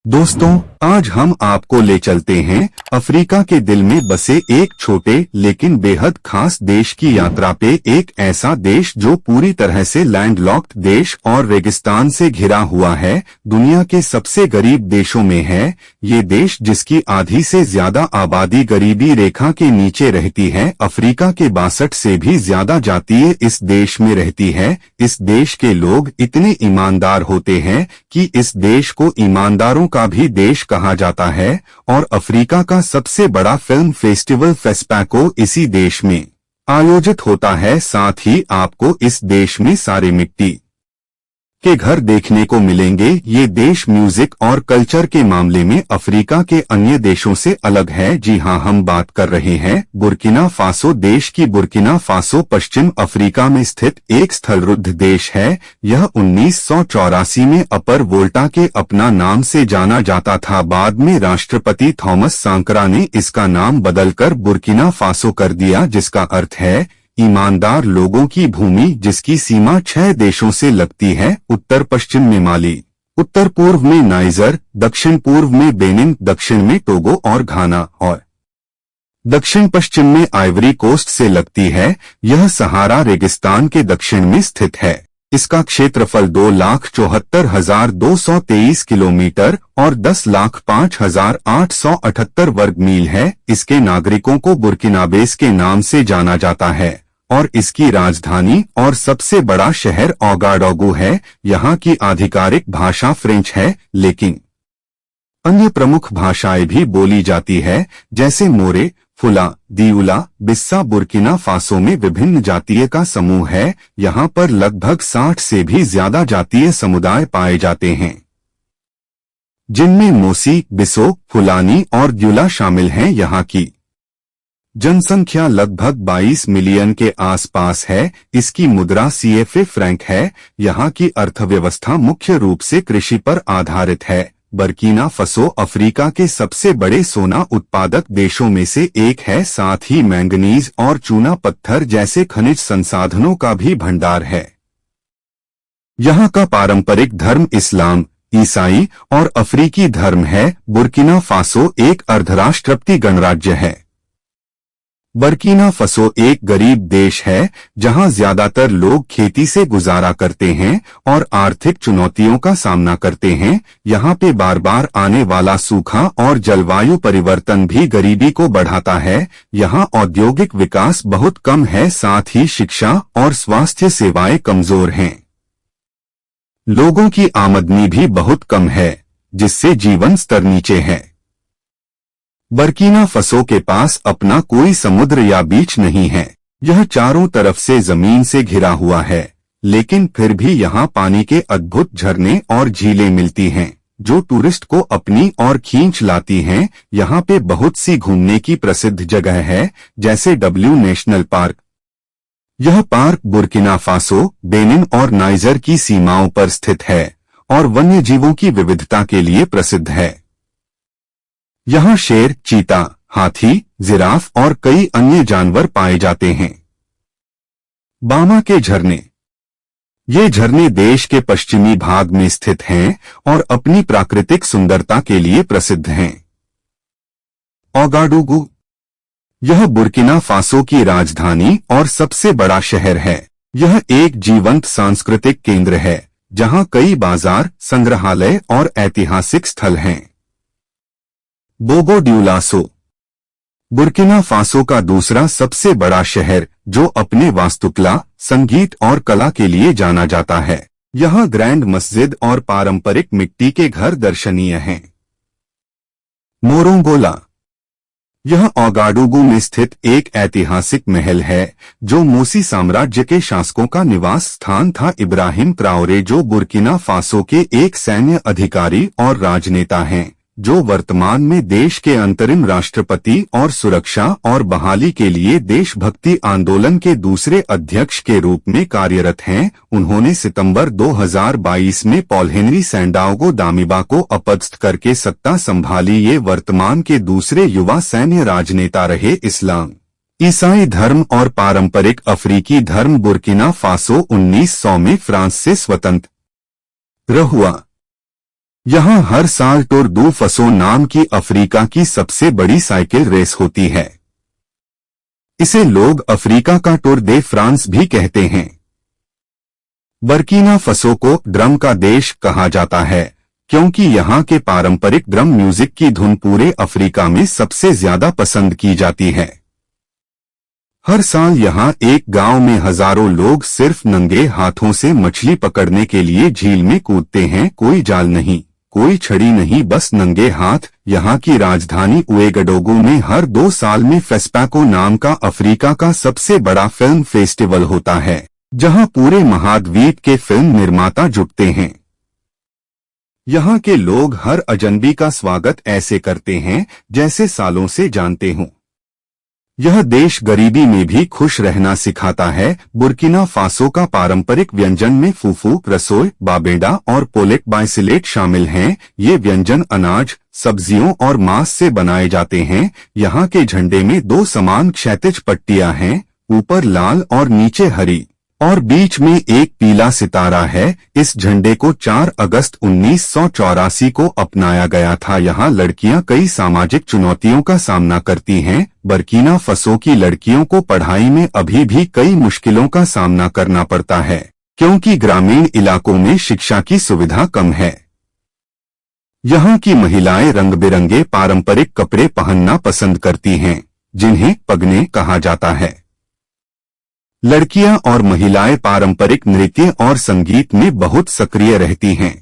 दोस्तों, आज हम आपको ले चलते हैं अफ्रीका के दिल में बसे एक छोटे लेकिन बेहद खास देश की यात्रा पे। एक ऐसा देश जो पूरी तरह से लैंडलॉक्ड देश और रेगिस्तान से घिरा हुआ है, दुनिया के सबसे गरीब देशों में है। ये देश जिसकी आधी से ज्यादा आबादी गरीबी रेखा के नीचे रहती है। अफ्रीका के 62 से भी ज्यादा जातीय इस देश में रहती है। इस देश के लोग इतने ईमानदार होते हैं कि इस देश को ईमानदारों का भी देश कहा जाता है और अफ्रीका का सबसे बड़ा फिल्म फेस्टिवल फेस्पैको इसी देश में आयोजित होता है। साथ ही आपको इस देश में सारे मिट्टी के घर देखने को मिलेंगे। ये देश म्यूजिक और कल्चर के मामले में अफ्रीका के अन्य देशों से अलग है। जी हां, हम बात कर रहे हैं बुर्किना फासो देश की। बुर्किना फासो पश्चिम अफ्रीका में स्थित एक स्थलरुद्ध देश है। यह 1984 में अपर वोल्टा के अपना नाम से जाना जाता था। बाद में राष्ट्रपति थॉमस सांकरा ने इसका नाम बदलकर बुर्किना फासो कर दिया, जिसका अर्थ है ईमानदार लोगों की भूमि, जिसकी सीमा 6 देशों से लगती है। उत्तर पश्चिम में माली, उत्तर पूर्व में नाइजर, दक्षिण पूर्व में बेनिन, दक्षिण में टोगो और घाना और दक्षिण पश्चिम में आइवरी कोस्ट से लगती है। यह सहारा रेगिस्तान के दक्षिण में स्थित है। इसका क्षेत्रफल 2,74,223 किलोमीटर और 10,05,878 वर्ग मील है। इसके नागरिकों को बुर्किनाबेस के नाम से जाना जाता है और इसकी राजधानी और सबसे बड़ा शहर ओगाडोगू है। यहाँ की आधिकारिक भाषा फ्रेंच है, लेकिन अन्य प्रमुख भाषाएं भी बोली जाती है, जैसे मोरे, फुला, दियुला, बिस्सा। बुर्किना फासो में विभिन्न जातीय का समूह है। यहाँ पर लगभग 60 से भी ज्यादा जातीय समुदाय पाए जाते हैं, जिनमें मोसी, बिसो, फुलानी और द्युला शामिल हैं। यहाँ की जनसंख्या लगभग 22 मिलियन के आसपास है। इसकी मुद्रा CFA फ्रैंक है। यहाँ की अर्थव्यवस्था मुख्य रूप से कृषि पर आधारित है। बर्किना फसो अफ्रीका के सबसे बड़े सोना उत्पादक देशों में से एक है। साथ ही मैंगनीज और चूना पत्थर जैसे खनिज संसाधनों का भी भंडार है। यहाँ का पारंपरिक धर्म इस्लाम, ईसाई और अफ्रीकी धर्म है। बुर्किना फासो एक अर्धराष्ट्रपति गणराज्य है। बर्किना फसो एक गरीब देश है, जहां ज्यादातर लोग खेती से गुजारा करते हैं और आर्थिक चुनौतियों का सामना करते हैं। यहाँ पे बार बार आने वाला सूखा और जलवायु परिवर्तन भी गरीबी को बढ़ाता है। यहाँ औद्योगिक विकास बहुत कम है, साथ ही शिक्षा और स्वास्थ्य सेवाएं कमजोर हैं। लोगों की आमदनी भी बहुत कम है, जिससे जीवन स्तर नीचे है। बर्किना फसो के पास अपना कोई समुद्र या बीच नहीं है। यह चारों तरफ से जमीन से घिरा हुआ है, लेकिन फिर भी यहाँ पानी के अद्भुत झरने और झीलें मिलती हैं, जो टूरिस्ट को अपनी ओर खींच लाती हैं। यहाँ पे बहुत सी घूमने की प्रसिद्ध जगह है, जैसे डब्ल्यू नेशनल पार्क। यह पार्क बुर्किना फासो, बेनिन और नाइजर की सीमाओं पर स्थित है और वन्यजीवों की विविधता के लिए प्रसिद्ध है। यहाँ शेर, चीता, हाथी, जिराफ और कई अन्य जानवर पाए जाते हैं। बामा के झरने, ये झरने देश के पश्चिमी भाग में स्थित हैं और अपनी प्राकृतिक सुंदरता के लिए प्रसिद्ध हैं। ओगाडोगू, यह बुर्किना फासो की राजधानी और सबसे बड़ा शहर है। यह एक जीवंत सांस्कृतिक केंद्र है, जहां कई बाजार, संग्रहालय और ऐतिहासिक स्थल हैं। बोगो ड्यूलासो, बुर्किना फासो का दूसरा सबसे बड़ा शहर, जो अपने वास्तुकला, संगीत और कला के लिए जाना जाता है। यहाँ ग्रैंड मस्जिद और पारंपरिक मिट्टी के घर दर्शनीय हैं। मोरोंगोला, यह ओगाडोगू में स्थित एक ऐतिहासिक महल है, जो मोसी साम्राज्य के शासकों का निवास स्थान था। इब्राहिम ट्राओरे, जो बुर्किना फासो के एक सैन्य अधिकारी और राजनेता हैं, जो वर्तमान में देश के अंतरिम राष्ट्रपति और सुरक्षा और बहाली के लिए देशभक्ति आंदोलन के दूसरे अध्यक्ष के रूप में कार्यरत हैं। उन्होंने सितंबर 2022 में पॉल हेनरी सैंडाओगो दामिबा को अपदस्थ करके सत्ता संभाली। ये वर्तमान के दूसरे युवा सैन्य राजनेता रहे। इस्लाम, ईसाई धर्म और पारंपरिक अफ्रीकी धर्म। बुर्किना फासो 1900 में फ्रांस से स्वतंत्र हुआ। यहाँ हर साल टूर दू फसो नाम की अफ्रीका की सबसे बड़ी साइकिल रेस होती है। इसे लोग अफ्रीका का टूर दे फ्रांस भी कहते हैं। बर्किना फसो को ड्रम का देश कहा जाता है क्योंकि यहाँ के पारंपरिक ड्रम म्यूजिक की धुन पूरे अफ्रीका में सबसे ज्यादा पसंद की जाती है। हर साल यहाँ एक गांव में हजारों लोग सिर्फ नंगे हाथों से मछली पकड़ने के लिए झील में कूदते हैं। कोई जाल नहीं, कोई छड़ी नहीं, बस नंगे हाथ। यहाँ की राजधानी उएगाडोगू में हर 2 साल में फेस्पाको नाम का अफ्रीका का सबसे बड़ा फिल्म फेस्टिवल होता है, जहाँ पूरे महाद्वीप के फिल्म निर्माता जुटते हैं। यहाँ के लोग हर अजनबी का स्वागत ऐसे करते हैं जैसे सालों से जानते हों। यह देश गरीबी में भी खुश रहना सिखाता है। बुर्किना फासो का पारंपरिक व्यंजन में फूफू, रसोई, बाबेडा और पोलेक बाइसिलेट शामिल हैं। ये व्यंजन अनाज, सब्जियों और मांस से बनाए जाते हैं। यहाँ के झंडे में 2 समान क्षैतिज पट्टियां हैं, ऊपर लाल और नीचे हरी, और बीच में एक पीला सितारा है। इस झंडे को 4 अगस्त 1984 को अपनाया गया था। यहाँ लड़कियां कई सामाजिक चुनौतियों का सामना करती हैं। बर्किना फसो की लड़कियों को पढ़ाई में अभी भी कई मुश्किलों का सामना करना पड़ता है क्योंकि ग्रामीण इलाकों में शिक्षा की सुविधा कम है। यहाँ की महिलाएं रंग बिरंगे पारंपरिक कपड़े पहनना पसंद करती हैं, जिन्हें पगने कहा जाता है। लड़कियां और महिलाएं पारंपरिक नृत्य और संगीत में बहुत सक्रिय रहती हैं।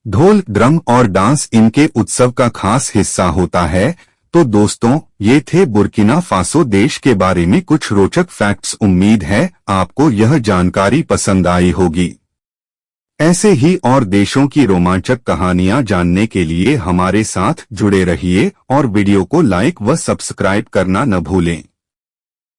ढोल, ड्रम और डांस इनके उत्सव का खास हिस्सा होता है। तो दोस्तों, ये थे बुर्किना फासो देश के बारे में कुछ रोचक फैक्ट्स। उम्मीद है आपको यह जानकारी पसंद आई होगी। ऐसे ही और देशों की रोमांचक कहानियां जानने के लिए हमारे साथ जुड़े रहिए और वीडियो को लाइक व सब्सक्राइब करना न भूलें।